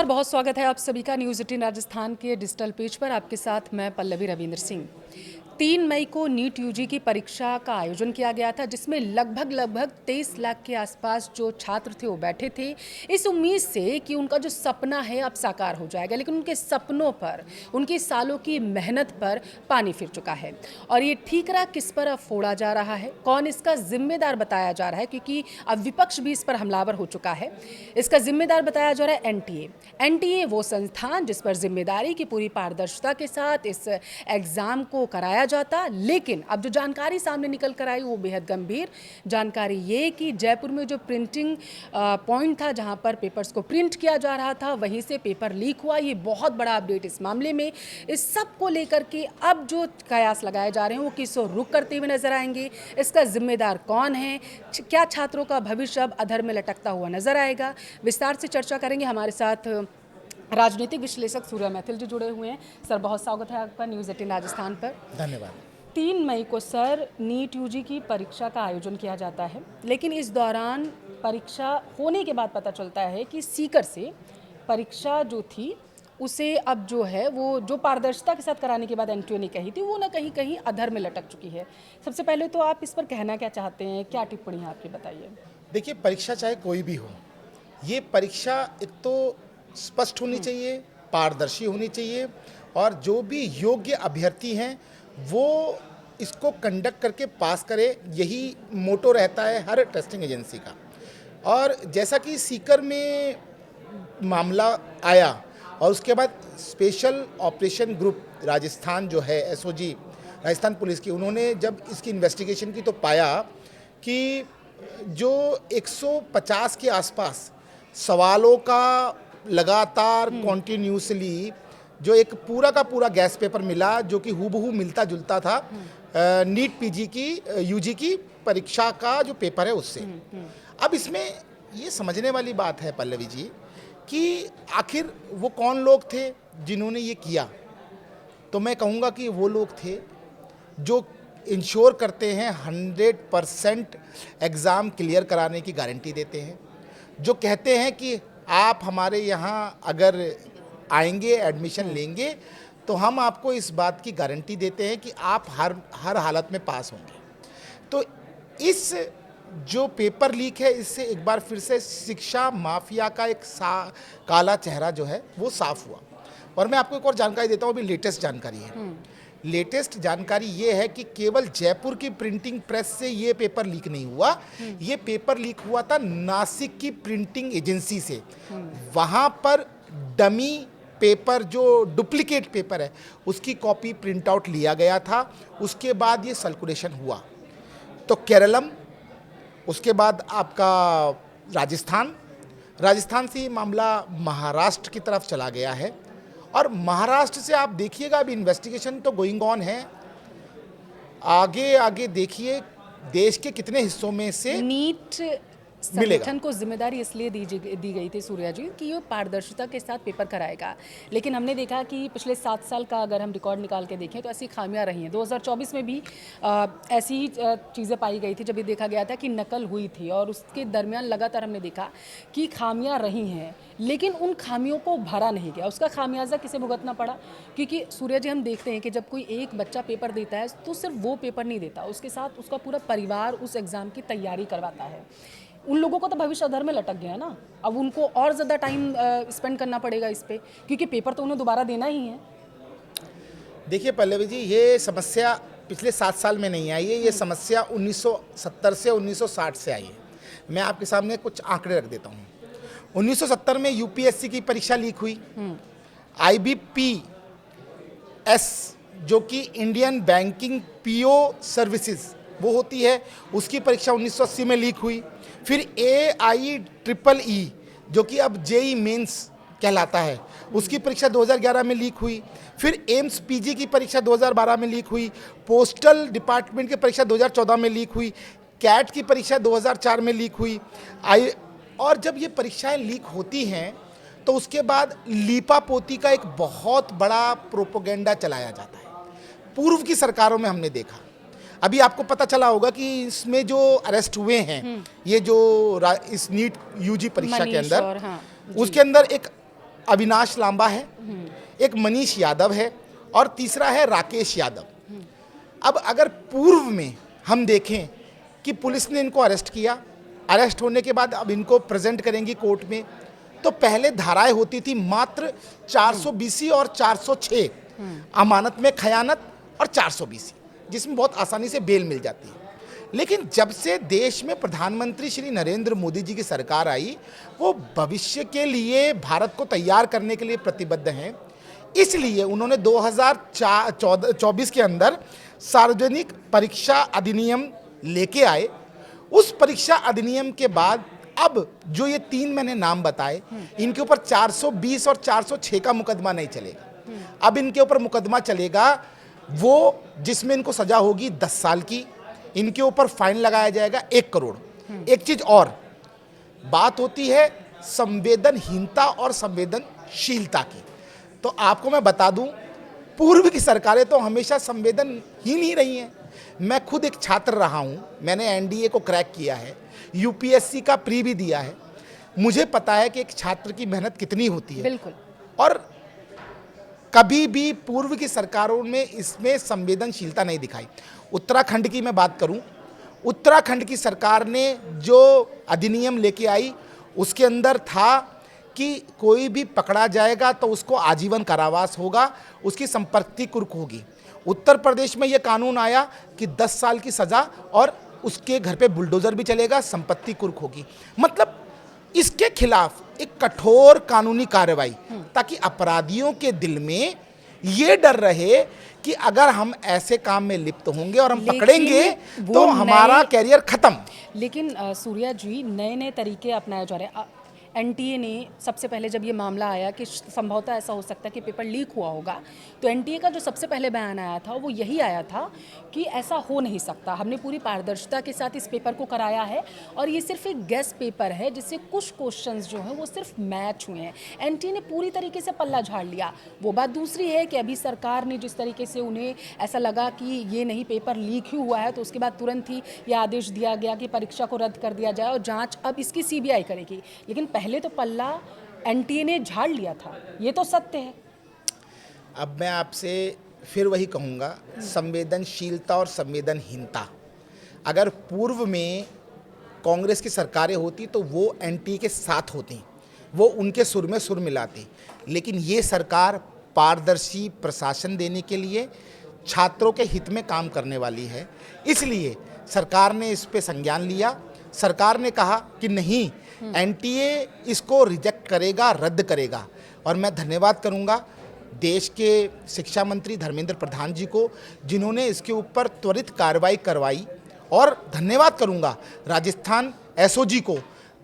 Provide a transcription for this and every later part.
नमस्कार, बहुत स्वागत है आप सभी का न्यूज़ 18 राजस्थान के डिजिटल पेज पर। आपके साथ मैं पल्लवी रविंद्र सिंह। 3 मई को नीट यूजी की परीक्षा का आयोजन किया गया था, जिसमें लगभग 23 लाख के आसपास जो छात्र थे वो बैठे थे, इस उम्मीद से कि उनका जो सपना है अब साकार हो जाएगा। लेकिन उनके सपनों पर, उनके सालों की मेहनत पर पानी फिर चुका है। और ये ठीकरा किस पर अब फोड़ा जा रहा है, कौन इसका जिम्मेदार बताया जा रहा है, क्योंकि अब विपक्ष भी इस पर हमलावर हो चुका है। इसका जिम्मेदार बताया जा रहा है एनटीए वो संस्थान जिस पर जिम्मेदारी की पूरी पारदर्शिता के साथ इस एग्जाम को कराया जाता। लेकिन अब जो जानकारी सामने निकल कर आई वो बेहद गंभीर जानकारी ये कि जयपुर में जो प्रिंटिंग पॉइंट था जहां पर पेपर्स को प्रिंट किया जा रहा था, वहीं से पेपर लीक हुआ। ये बहुत बड़ा अपडेट इस मामले में। इस सब को लेकर के अब जो कयास लगाए जा रहे हैं वो किस ओर रुख करते हुए नजर आएंगे, इसका जिम्मेदार कौन है, क्या छात्रों का भविष्य अब अधर में लटकता हुआ नजर आएगा, विस्तार से चर्चा करेंगे। हमारे साथ राजनीतिक विश्लेषक सूर्या मैथिल जी जुड़े हुए हैं। सर, बहुत स्वागत है आपका न्यूज़ 18 राजस्थान पर। धन्यवाद। 3 मई को सर नीट यूजी की परीक्षा का आयोजन किया जाता है, लेकिन इस दौरान परीक्षा होने के बाद पता चलता है कि सीकर से परीक्षा जो थी उसे अब जो है वो जो पारदर्शिता के साथ कराने के बाद एनटीए ने कही थी वो ना कहीं कहीं अधर में लटक चुकी है। सबसे पहले तो आप इस पर कहना क्या चाहते हैं, क्या टिप्पणी है आपकी, बताइए। देखिए, परीक्षा चाहे कोई भी हो, ये परीक्षा एक तो स्पष्ट होनी चाहिए, पारदर्शी होनी चाहिए, और जो भी योग्य अभ्यर्थी हैं वो इसको कंडक्ट करके पास करे, यही मोटो रहता है हर टेस्टिंग एजेंसी का। और जैसा कि सीकर में मामला आया और उसके बाद स्पेशल ऑपरेशन ग्रुप राजस्थान जो है एसओजी राजस्थान पुलिस की, उन्होंने जब इसकी इन्वेस्टिगेशन की तो पाया कि जो 150 के आसपास सवालों का लगातार कॉन्टिन्यूसली जो एक पूरा का पूरा गैस पेपर मिला जो कि हूबहू मिलता जुलता था नीट पीजी की यूजी की परीक्षा का जो पेपर है उससे। अब इसमें ये समझने वाली बात है पल्लवी जी कि आखिर वो कौन लोग थे जिन्होंने ये किया। तो मैं कहूँगा कि वो लोग थे जो इंश्योर करते हैं 100% एग्ज़ाम क्लियर कराने की गारंटी देते हैं, जो कहते हैं कि आप हमारे यहाँ अगर आएंगे, एडमिशन लेंगे तो हम आपको इस बात की गारंटी देते हैं कि आप हर हालत में पास होंगे। तो इस जो पेपर लीक है इससे एक बार फिर से शिक्षा माफिया का एक काला चेहरा जो है वो साफ हुआ। और मैं आपको एक और जानकारी देता हूँ, अभी लेटेस्ट जानकारी है। लेटेस्ट जानकारी ये है कि केवल जयपुर की प्रिंटिंग प्रेस से ये पेपर लीक नहीं हुआ, ये पेपर लीक हुआ था नासिक की प्रिंटिंग एजेंसी से। वहाँ पर डमी पेपर जो डुप्लीकेट पेपर है उसकी कॉपी प्रिंट आउट लिया गया था, उसके बाद ये सर्कुलेशन हुआ। तो केरलम, उसके बाद आपका राजस्थान से ये मामला महाराष्ट्र की तरफ चला गया है। और महाराष्ट्र से आप देखिएगा, अभी इन्वेस्टिगेशन तो गोइंग ऑन है, आगे देखिए देश के कितने हिस्सों में से नीट संगठन को जिम्मेदारी इसलिए दी गई थी सूर्या जी कि ये पारदर्शिता के साथ पेपर कराएगा। लेकिन हमने देखा कि पिछले 7 साल का अगर हम रिकॉर्ड निकाल के देखें तो ऐसी खामियां रही हैं। 2024 में भी ऐसी चीज़ें पाई गई थी जब ये देखा गया था कि नकल हुई थी, और उसके दरमियान लगातार हमने देखा कि खामियां रही हैं, लेकिन उन खामियों को भरा नहीं गया। उसका खामियाजा किसे भुगतना पड़ा? क्योंकि सूर्या जी हम देखते हैं कि जब कोई एक बच्चा पेपर देता है तो सिर्फ वो पेपर नहीं देता, उसके साथ उसका पूरा परिवार उस एग्ज़ाम की तैयारी करवाता है। उन लोगों को तो भविष्य अधर में लटक गया ना, अब उनको और ज़्यादा टाइम स्पेंड करना पड़ेगा इस पे, क्योंकि पेपर तो उन्हें दोबारा देना ही है। देखिए पल्लवी जी, ये समस्या पिछले 7 साल में नहीं आई है, ये समस्या 1970 से 1960 से आई है। मैं आपके सामने कुछ आंकड़े रख देता हूँ। 1970 में यूपीएससी की परीक्षा लीक हुई। IBPS जो कि इंडियन बैंकिंग पीओ सर्विसेज वो होती है, उसकी परीक्षा 1980 में लीक हुई। फिर AIEEE जो कि अब JEE मेंस कहलाता है, उसकी परीक्षा 2011 में लीक हुई। फिर एम्स पीजी की परीक्षा 2012 में लीक हुई। पोस्टल डिपार्टमेंट की परीक्षा 2014 में लीक हुई। कैट की परीक्षा 2004 में लीक हुई। और जब ये परीक्षाएं लीक होती हैं तो उसके बाद लीपापोती का एक बहुत बड़ा प्रोपोगेंडा चलाया जाता है। पूर्व की सरकारों में हमने देखा, अभी आपको पता चला होगा कि इसमें जो अरेस्ट हुए हैं ये जो इस नीट यूजी परीक्षा के अंदर, उसके अंदर एक अविनाश लांबा है, एक मनीष यादव है और तीसरा है राकेश यादव। अब अगर पूर्व में हम देखें कि पुलिस ने इनको अरेस्ट किया, अरेस्ट होने के बाद अब इनको प्रेजेंट करेंगी कोर्ट में, तो पहले धाराएं होती थी मात्र 420 और 406 अमानत में खयानत और 420, जिसमें बहुत आसानी से बेल मिल जाती है। लेकिन जब से देश में प्रधानमंत्री श्री नरेंद्र मोदी जी की सरकार आई, वो भविष्य के लिए भारत को तैयार करने के लिए प्रतिबद्ध हैं। इसलिए उन्होंने 2024 के अंदर सार्वजनिक परीक्षा अधिनियम लेके आए। उस परीक्षा अधिनियम के बाद अब जो ये 3 मैंने नाम बताए, इनके ऊपर 420 और 406 का मुकदमा नहीं चलेगा। अब इनके ऊपर मुकदमा चलेगा वो जिसमें इनको सजा होगी 10 साल की, इनके ऊपर फाइन लगाया जाएगा 1 करोड़। एक चीज और बात होती है संवेदनहीनता और संवेदनशीलता की, तो आपको मैं बता दूं, पूर्व की सरकारें तो हमेशा संवेदनहीन ही रही हैं। मैं खुद एक छात्र रहा हूं, मैंने एनडीए को क्रैक किया है, यूपीएससी का प्री भी दिया है। मुझे पता है कि एक छात्र की मेहनत कितनी होती है। बिल्कुल। और कभी भी पूर्व की सरकारों में इसमें संवेदनशीलता नहीं दिखाई। उत्तराखंड की मैं बात करूं, उत्तराखंड की सरकार ने जो अधिनियम लेके आई उसके अंदर था कि कोई भी पकड़ा जाएगा तो उसको आजीवन कारावास होगा, उसकी संपत्ति कुर्क होगी। उत्तर प्रदेश में यह कानून आया कि 10 साल की सज़ा और उसके घर पे बुलडोज़र भी चलेगा, संपत्ति कुर्क होगी। मतलब इसके खिलाफ एक कठोर कानूनी कार्रवाई, ताकि अपराधियों के दिल में ये डर रहे कि अगर हम ऐसे काम में लिप्त होंगे और हम पकड़ेंगे तो हमारा कैरियर खत्म। लेकिन सूर्या जी, नए नए तरीके अपनाए जा रहे हैं। एनटीए ने सबसे पहले जब ये मामला आया कि संभवतः ऐसा हो सकता है कि पेपर लीक हुआ होगा, तो एनटीए का जो सबसे पहले बयान आया था वो यही आया था कि ऐसा हो नहीं सकता, हमने पूरी पारदर्शिता के साथ इस पेपर को कराया है और ये सिर्फ एक गेस पेपर है जिससे कुछ क्वेश्चंस जो हैं वो सिर्फ मैच हुए हैं। एनटीए ने पूरी तरीके से पल्ला झाड़ लिया। वो बात दूसरी है कि अभी सरकार ने जिस तरीके से उन्हें ऐसा लगा कि ये नहीं पेपर लीक ही हुआ है, तो उसके बाद तुरंत ही ये आदेश दिया गया कि परीक्षा को रद्द कर दिया जाए और जाँच अब इसकी सीबीआई करेगी। लेकिन पहले तो पल्ला एनटीए ने झाड़ लिया था, ये तो सत्य है। अब मैं आपसे फिर वही कहूँगा, संवेदनशीलता और संवेदनहीनता। अगर पूर्व में कांग्रेस की सरकारें होती तो वो एनटीए के साथ होती, वो उनके सुर में सुर मिलाती। लेकिन ये सरकार पारदर्शी प्रशासन देने के लिए छात्रों के हित में काम करने वाली है, इसलिए सरकार ने इस पे संज्ञान लिया। सरकार ने कहा कि नहीं, एनटीए इसको रिजेक्ट करेगा, रद्द करेगा। और मैं धन्यवाद करूंगा देश के शिक्षा मंत्री धर्मेंद्र प्रधान जी को, जिन्होंने इसके ऊपर त्वरित कार्रवाई करवाई, और धन्यवाद करूंगा राजस्थान एसओजी को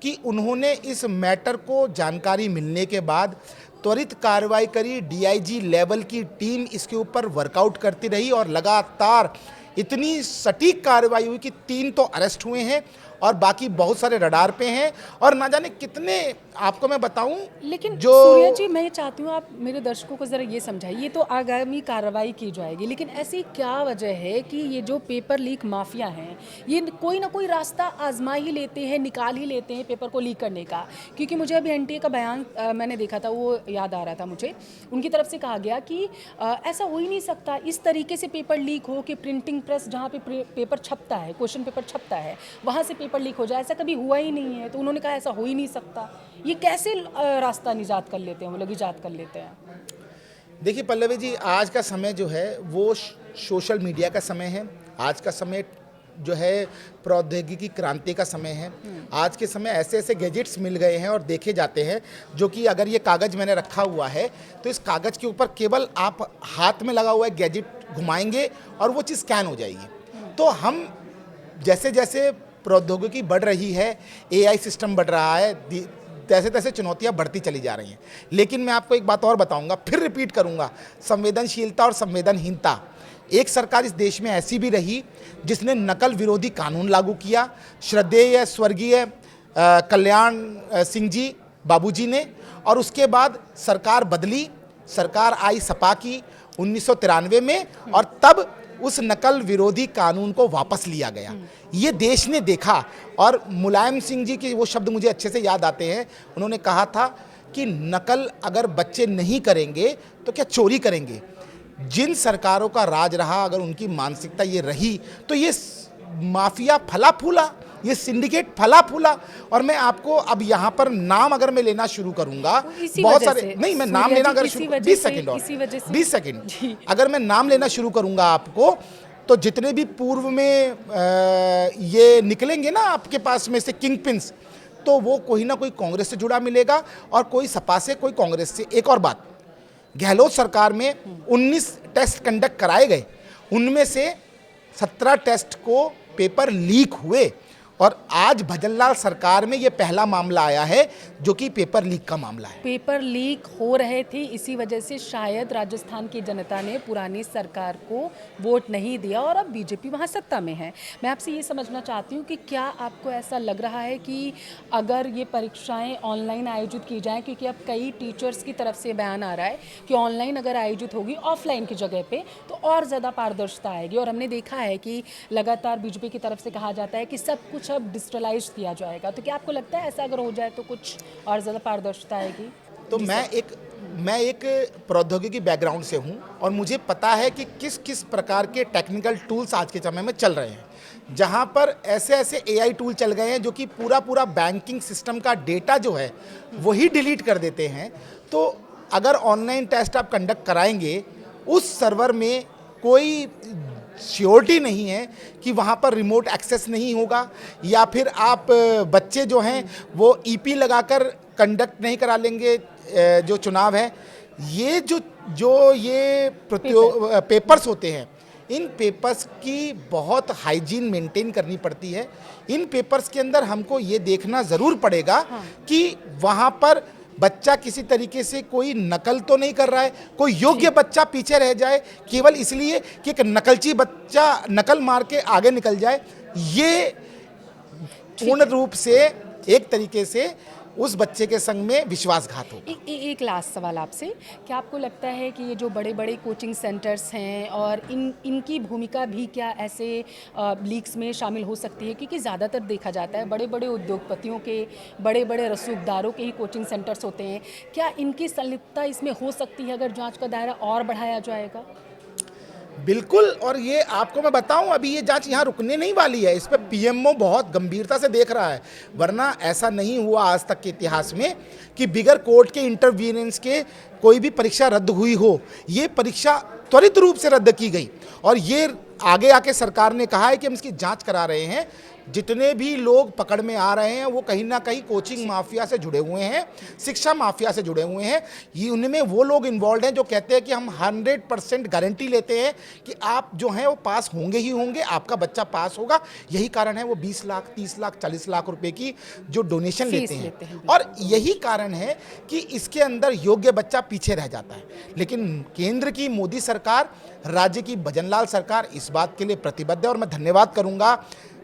कि उन्होंने इस मैटर को जानकारी मिलने के बाद त्वरित कार्रवाई करी। डीआईजी लेवल की टीम इसके ऊपर वर्कआउट करती रही और लगातार इतनी सटीक कार्रवाई हुई कि 3 तो अरेस्ट हुए हैं और बाकी बहुत सारे रडार पे हैं, और ना जाने कितने आपको मैं बताऊं। लेकिन जो सूर्या जी, मैं चाहती हूँ आप मेरे दर्शकों को ज़रा ये समझाइए, ये तो आगामी कार्रवाई की जाएगी, लेकिन ऐसी क्या वजह है कि ये जो पेपर लीक माफिया हैं ये कोई ना कोई रास्ता आजमा ही लेते हैं, निकाल ही लेते हैं पेपर को लीक करने का? क्योंकि मुझे अभी एनटीए का बयान मैंने देखा था, वो याद आ रहा था मुझे। उनकी तरफ से कहा गया कि ऐसा हो ही नहीं सकता इस तरीके से पेपर लीक हो कि प्रिंटिंग प्रेस जहाँ पे पेपर छपता है, क्वेश्चन पेपर छपता है, वहाँ से पेपर लीक हो जाए, ऐसा कभी हुआ ही नहीं है। तो उन्होंने कहा ऐसा हो ही नहीं सकता। ये कैसे रास्ता निजात कर लेते हैं, वो लोग इजाद कर लेते हैं? देखिए पल्लवी जी, आज का समय जो है वो सोशल मीडिया का समय है। आज का समय जो है प्रौद्योगिकी क्रांति का समय है। आज के समय ऐसे ऐसे गैजेट्स मिल गए हैं और देखे जाते हैं, जो कि अगर ये कागज़ मैंने रखा हुआ है तो इस कागज़ के ऊपर केवल आप हाथ में लगा हुआ है गैजेट घुमाएंगे और वो चीज़ स्कैन हो जाएगी। तो हम जैसे जैसे प्रौद्योगिकी बढ़ रही है, एआई सिस्टम बढ़ रहा है, तैसे तैसे चुनौतियां बढ़ती चली जा रही हैं। लेकिन मैं आपको एक बात और बताऊंगा, फिर रिपीट करूंगा, संवेदनशीलता और संवेदनहीनता। एक सरकार इस देश में ऐसी भी रही जिसने नकल विरोधी कानून लागू किया, श्रद्धेय स्वर्गीय कल्याण सिंह जी बाबूजी ने, और उसके बाद सरकार बदली, सरकार आई सपा की 1993 में, और तब उस नकल विरोधी कानून को वापस लिया गया। ये देश ने देखा, और मुलायम सिंह जी के वो शब्द मुझे अच्छे से याद आते हैं। उन्होंने कहा था कि नकल अगर बच्चे नहीं करेंगे तो क्या चोरी करेंगे। जिन सरकारों का राज रहा, अगर उनकी मानसिकता ये रही तो ये माफिया फला फूला, ये सिंडिकेट फला फूला। और मैं आपको अब यहाँ पर नाम अगर मैं लेना शुरू करूंगा, बहुत सारे, नहीं मैं नाम लेना अगर 20 सेकंड और 20 सेकंड अगर मैं नाम लेना शुरू करूंगा आपको, तो जितने भी पूर्व में ये निकलेंगे ना आपके पास में से किंग पिंस, तो वो कोई ना कोई कांग्रेस से जुड़ा मिलेगा और कोई सपा से, कोई कांग्रेस से। एक और बात, गहलोत सरकार में 19 टेस्ट कंडक्ट कराए गए, उनमें से 17 टेस्ट को पेपर लीक हुए, और आज भजनलाल सरकार में ये पहला मामला आया है जो कि पेपर लीक का मामला है। पेपर लीक हो रहे थे, इसी वजह से शायद राजस्थान की जनता ने पुरानी सरकार को वोट नहीं दिया और अब बीजेपी वहाँ सत्ता में है। मैं आपसे ये समझना चाहती हूँ कि क्या आपको ऐसा लग रहा है कि अगर ये परीक्षाएं ऑनलाइन आयोजित की जाएं, क्योंकि अब कई टीचर्स की तरफ से बयान आ रहा है कि ऑनलाइन अगर आयोजित होगी ऑफलाइन की जगह पे तो और ज़्यादा पारदर्शिता आएगी, और हमने देखा है कि लगातार बीजेपी की तरफ से कहा जाता है कि सब कुछ अब डिजिटलाइज किया जाएगा, तो क्या आपको लगता है ऐसा अगर हो जाए तो कुछ और ज़्यादा पारदर्शिता आएगी? तो मैं एक प्रौद्योगिकी बैकग्राउंड से हूं और मुझे पता है कि किस किस प्रकार के टेक्निकल टूल्स आज के समय में चल रहे हैं, जहां पर ऐसे ऐसे एआई टूल चल गए हैं जो कि पूरा बैंकिंग सिस्टम का डेटा जो है वही डिलीट कर देते हैं। तो अगर ऑनलाइन टेस्ट आप कंडक्ट कराएंगे, उस सर्वर में कोई श्योरिटी नहीं है कि वहाँ पर रिमोट एक्सेस नहीं होगा, या फिर आप बच्चे जो हैं वो ईपी लगाकर कंडक्ट नहीं करा लेंगे जो चुनाव है। ये जो ये पेपर्स होते हैं, इन पेपर्स की बहुत हाइजीन मेंटेन करनी पड़ती है। इन पेपर्स के अंदर हमको ये देखना ज़रूर पड़ेगा कि वहाँ पर बच्चा किसी तरीके से कोई नकल तो नहीं कर रहा है, कोई योग्य बच्चा पीछे रह जाए केवल इसलिए कि एक नकलची बच्चा नकल मार के आगे निकल जाए। ये पूर्ण रूप से एक तरीके से उस बच्चे के संग में विश्वासघात हो। एक लास्ट सवाल आपसे, क्या आपको लगता है कि ये जो बड़े बड़े कोचिंग सेंटर्स हैं और इनकी भूमिका भी क्या ऐसे लीक्स में शामिल हो सकती है? क्योंकि ज़्यादातर देखा जाता है बड़े बड़े उद्योगपतियों के, बड़े बड़े रसूखदारों के ही कोचिंग सेंटर्स होते हैं। क्या इनकी संलिप्तता इसमें हो सकती है अगर जाँच का दायरा और बढ़ाया जाएगा? बिल्कुल, और ये आपको मैं बताऊं, अभी ये जांच यहाँ रुकने नहीं वाली है, इस पर पीएमओ बहुत गंभीरता से देख रहा है। वरना ऐसा नहीं हुआ आज तक के इतिहास में कि बिगर कोर्ट के इंटरवीनेंस के कोई भी परीक्षा रद्द हुई हो। ये परीक्षा त्वरित रूप से रद्द की गई, और ये आगे आके सरकार ने कहा है कि हम इसकी जांच करा रहे हैं। जितने भी लोग पकड़ में आ रहे हैं वो कहीं ना कहीं कोचिंग माफिया से जुड़े हुए हैं, शिक्षा माफिया से जुड़े हुए हैं। ये उनमें वो लोग इन्वॉल्व हैं जो कहते हैं कि हम 100% गारंटी लेते हैं कि आप जो हैं वो पास होंगे ही होंगे, आपका बच्चा पास होगा। यही कारण है वो 20 लाख, 30 लाख, 40 लाख रुपए की जो डोनेशन लेते हैं, और यही कारण है कि इसके अंदर योग्य बच्चा पीछे रह जाता है। लेकिन केंद्र की मोदी सरकार, राज्य की भजनलाल सरकार इस बात के लिए प्रतिबद्ध है, और मैं धन्यवाद करूंगा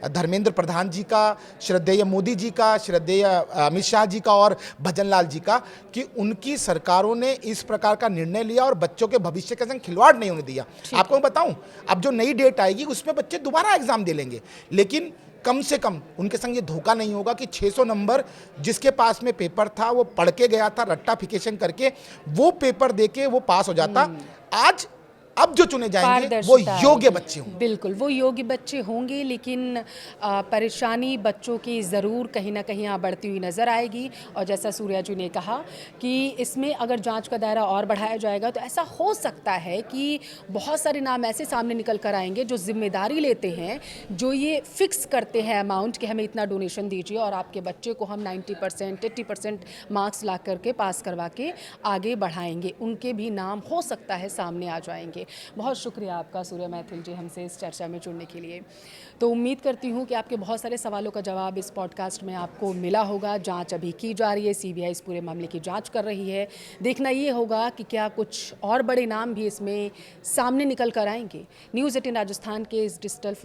धर्मेंद्र प्रधान जी का, श्रद्धेय मोदी जी का, श्रद्धेय अमित शाह जी का और भजनलाल जी का, कि उनकी सरकारों ने इस प्रकार का निर्णय लिया और बच्चों के भविष्य के संग खिलवाड़ नहीं होने दिया। आपको मैं बताऊं, अब जो नई डेट आएगी उसमें बच्चे दोबारा एग्जाम दे लेंगे, लेकिन कम से कम उनके संग ये धोखा नहीं होगा कि 600 नंबर जिसके पास में पेपर था वो पढ़ के गया था, रट्टाफिकेशन करके वो पेपर दे के वो पास हो जाता। आज अब जो चुने जाएंगे वो योग्य बच्चे होंगे। बिल्कुल, वो योग्य बच्चे होंगे, लेकिन परेशानी बच्चों की ज़रूर कहीं ना कहीं यहाँ बढ़ती हुई नज़र आएगी। और जैसा सूर्या जी ने कहा कि इसमें अगर जांच का दायरा और बढ़ाया जाएगा तो ऐसा हो सकता है कि बहुत सारे नाम ऐसे सामने निकल कर आएंगे जो जिम्मेदारी लेते हैं, जो ये फिक्स करते हैं अमाउंट कि हमें इतना डोनेशन दीजिए और आपके बच्चे को हम 90%, 80% मार्क्स ला करके पास करवा के आगे बढ़ाएंगे। उनके भी नाम हो सकता है सामने आ जाएंगे। बहुत शुक्रिया आपका सूर्या मैथिल जी हमसे इस चर्चा में जुड़ने के लिए। तो उम्मीद करती हूँ कि आपके बहुत सारे सवालों का जवाब इस पॉडकास्ट में आपको मिला होगा। जांच अभी की जा रही है, सीबीआई इस पूरे मामले की जांच कर रही है। देखना ये होगा कि क्या कुछ और बड़े नाम भी इसमें सामने निकल कर आएंगे। न्यूज़ 18 राजस्थान के इस डिजिटल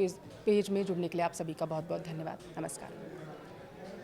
पेज में जुड़ने के लिए आप सभी का बहुत बहुत धन्यवाद। नमस्कार।